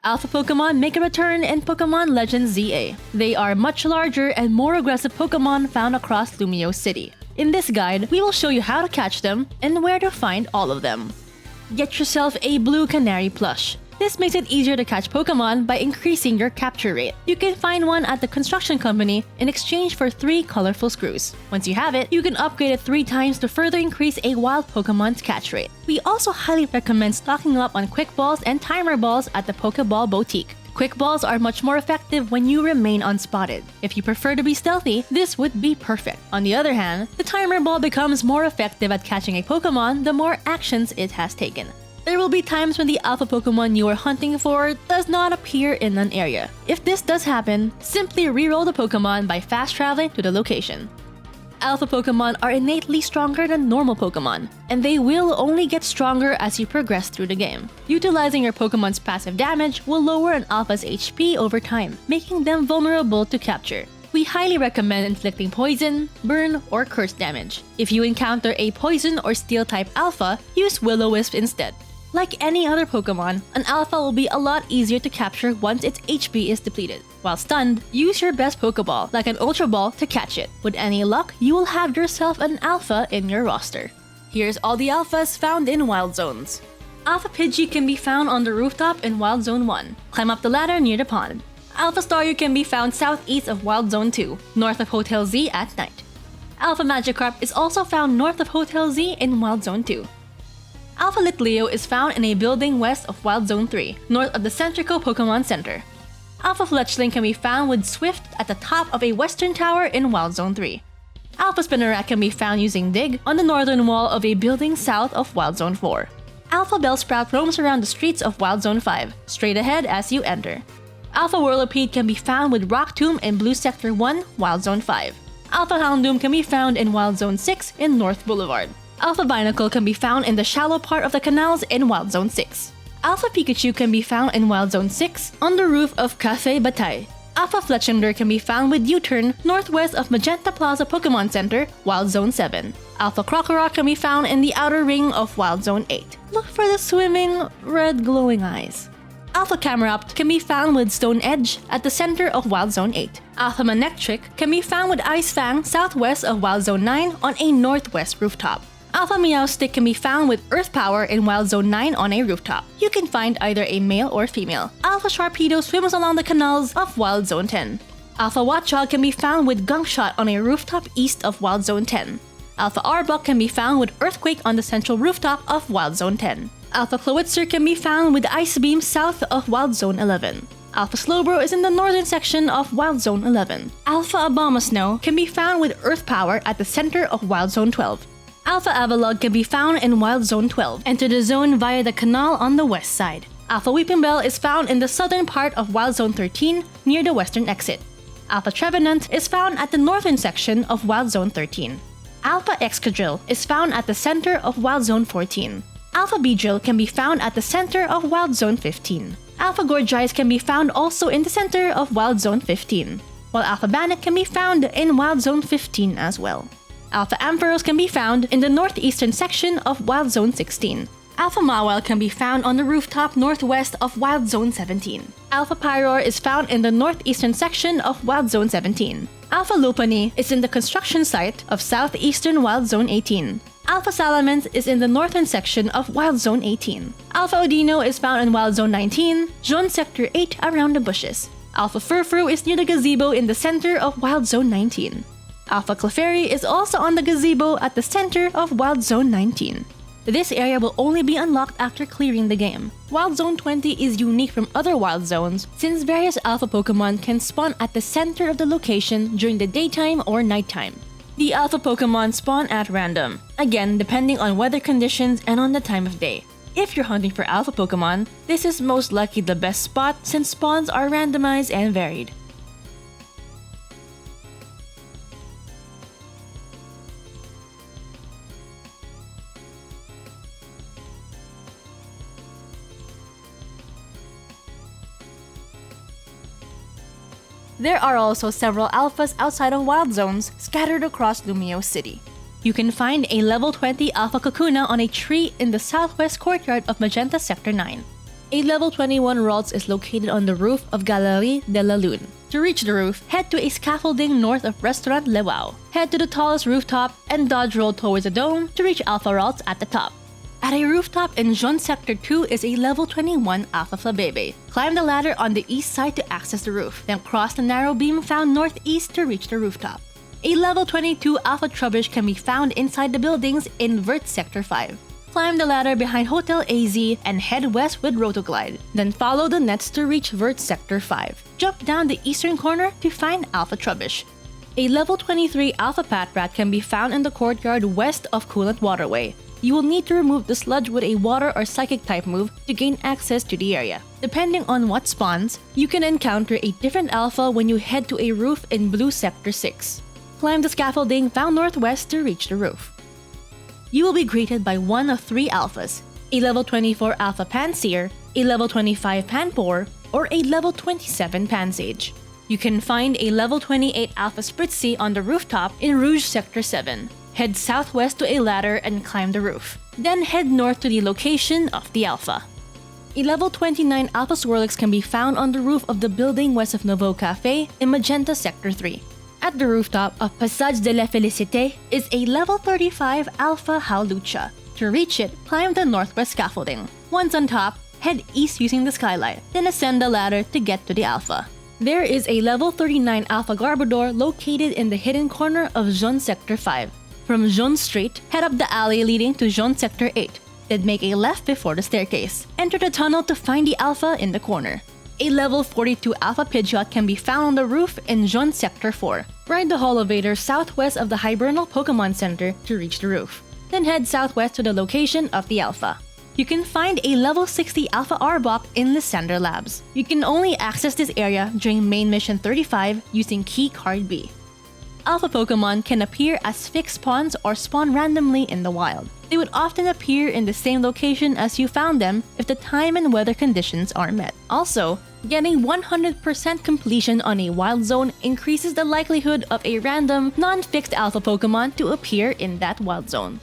Alpha Pokemon make a return in Pokemon Legends ZA. They are much larger and more aggressive Pokemon found across Lumiose City. In this guide, we will show you how to catch them and where to find all of them. Get yourself a blue Canari plush. This makes it easier to catch Pokemon by increasing your capture rate. You can find one at the construction company in exchange for 3 colorful screws. Once you have it, you can upgrade it 3 times to further increase a wild Pokemon's catch rate. We also highly recommend stocking up on Quick Balls and Timer Balls at the Pokeball Boutique. Quick Balls are much more effective when you remain unspotted. If you prefer to be stealthy, this would be perfect. On the other hand, the Timer Ball becomes more effective at catching a Pokemon the more actions it has taken. There will be times when the Alpha Pokemon you are hunting for does not appear in an area. If this does happen, simply reroll the Pokemon by fast traveling to the location. Alpha Pokemon are innately stronger than normal Pokemon, and they will only get stronger as you progress through the game. Utilizing your Pokemon's passive damage will lower an Alpha's HP over time, making them vulnerable to capture. We highly recommend inflicting poison, burn, or curse damage. If you encounter a poison or steel-type Alpha, use Will-O-Wisp instead. Like any other Pokemon, an Alpha will be a lot easier to capture once its HP is depleted. While stunned, use your best Pokeball, like an Ultra Ball, to catch it. With any luck, you will have yourself an Alpha in your roster. Here's all the Alphas found in Wild Zones. Alpha Pidgey can be found on the rooftop in Wild Zone 1. Climb up the ladder near the pond. Alpha Staryu can be found southeast of Wild Zone 2, north of Hotel Z at night. Alpha Magikarp is also found north of Hotel Z in Wild Zone 2. Alpha Litleo is found in a building west of Wild Zone 3, north of the Centrico Pokemon Center. Alpha Fletchling can be found with Swift at the top of a western tower in Wild Zone 3. Alpha Spinarak can be found using Dig on the northern wall of a building south of Wild Zone 4. Alpha Bellsprout roams around the streets of Wild Zone 5, straight ahead as you enter. Alpha Whirlipede can be found with Rock Tomb in Blue Sector 1, Wild Zone 5. Alpha Houndoom can be found in Wild Zone 6 in North Boulevard. Alpha Binacle can be found in the shallow part of the canals in Wild Zone 6. Alpha Pikachu can be found in Wild Zone 6 on the roof of Cafe Bataille. Alpha Fletchinder can be found with U-turn northwest of Magenta Plaza Pokemon Center, Wild Zone 7. Alpha Krokorok can be found in the outer ring of Wild Zone 8. Look for the swimming, red glowing eyes. Alpha Camerupt can be found with Stone Edge at the center of Wild Zone 8. Alpha Manectric can be found with Ice Fang southwest of Wild Zone 9 on a northwest rooftop. Alpha Meowstic can be found with Earth Power in Wild Zone 9 on a rooftop. You can find either a male or female. Alpha Sharpedo swims along the canals of Wild Zone 10. Alpha Watchog can be found with Gunk Shot on a rooftop east of Wild Zone 10. Alpha Arbok can be found with Earthquake on the central rooftop of Wild Zone 10. Alpha Clowitzer can be found with Ice Beam south of Wild Zone 11. Alpha Slowbro is in the northern section of Wild Zone 11. Alpha Abomasnow can be found with Earth Power at the center of Wild Zone 12. Alpha Avalugg can be found in Wild Zone 12. Enter the zone via the canal on the west side. Alpha Weepinbell is found in the southern part of Wild Zone 13 near the western exit. Alpha Trevenant is found at the northern section of Wild Zone 13. Alpha Excadrill is found at the center of Wild Zone 14. Alpha Beedrill can be found at the center of Wild Zone 15. Alpha Gorgeist can be found also in the center of Wild Zone 15, while Alpha Bannock can be found in Wild Zone 15 as well. Alpha Ampharos can be found in the northeastern section of Wild Zone 16. Alpha Mawile can be found on the rooftop northwest of Wild Zone 17. Alpha Pyroar is found in the northeastern section of Wild Zone 17. Alpha Lopunny is in the construction site of southeastern Wild Zone 18. Alpha Salamence is in the northern section of Wild Zone 18. Alpha Odino is found in Wild Zone 19, Zone Sector 8 around the bushes. Alpha Furfrou is near the gazebo in the center of Wild Zone 19. Alpha Clefairy is also on the gazebo at the center of Wild Zone 19. This area will only be unlocked after clearing the game. Wild Zone 20 is unique from other Wild Zones since various Alpha Pokemon can spawn at the center of the location during the daytime or nighttime. The Alpha Pokemon spawn at random, again depending on weather conditions and on the time of day. If you're hunting for Alpha Pokemon, this is most likely the best spot since spawns are randomized and varied. There are also several Alphas outside of Wild Zones scattered across Lumiose City. You can find a level 20 Alpha Kakuna on a tree in the southwest courtyard of Magenta Sector 9. A level 21 Ralts is located on the roof of Galerie de la Lune. To reach the roof, head to a scaffolding north of Restaurant Le Wow. Head to the tallest rooftop and dodge roll towards the dome to reach Alpha Ralts at the top. At a rooftop in Jaune Sector 2 is a level 21 Alpha Flabebe. Climb the ladder on the east side to access the roof, then cross the narrow beam found northeast to reach the rooftop. A level 22 Alpha Trubbish can be found inside the buildings in Vert Sector 5. Climb the ladder behind Hotel AZ and head west with Rotoglide, then follow the nets to reach Vert Sector 5. Jump down the eastern corner to find Alpha Trubbish. A level 23 Alpha Patrat can be found in the courtyard west of Coolant Waterway. You will need to remove the sludge with a water or psychic type move to gain access to the area. Depending on what spawns, you can encounter a different alpha when you head to a roof in Blue Sector 6. Climb the scaffolding found northwest to reach the roof. You will be greeted by one of 3 alphas, a level 24 Alpha Panseer, a level 25 Panpour, or a level 27 Pansage. You can find a level 28 Alpha Spritzy on the rooftop in Rouge Sector 7. Head southwest to a ladder and climb the roof. Then head north to the location of the alpha. A level 29 Alpha Swirlix can be found on the roof of the building west of Nouveau Cafe in Magenta Sector 3. At the rooftop of Passage de la Félicité is a level 35 Alpha Howlucha. To reach it, climb the northwest scaffolding. Once on top, head east using the skylight, then ascend the ladder to get to the alpha. There is a level 39 Alpha Garbodor located in the hidden corner of Jaune Sector 5. From Jaune Street, head up the alley leading to Jaune Sector 8, then make a left before the staircase. Enter the tunnel to find the alpha in the corner. A level 42 Alpha Pidgeot can be found on the roof in Jaune Sector 4. Ride the Holovator southwest of the Hibernal Pokemon Center to reach the roof. Then head southwest to the location of the alpha. You can find a level 60 Alpha Arbok in Lysander Labs. You can only access this area during Main Mission 35 using Key Card B. Alpha Pokemon can appear as fixed spawns or spawn randomly in the wild. They would often appear in the same location as you found them if the time and weather conditions are met. Also, getting 100% completion on a wild zone increases the likelihood of a random, non-fixed Alpha Pokemon to appear in that wild zone.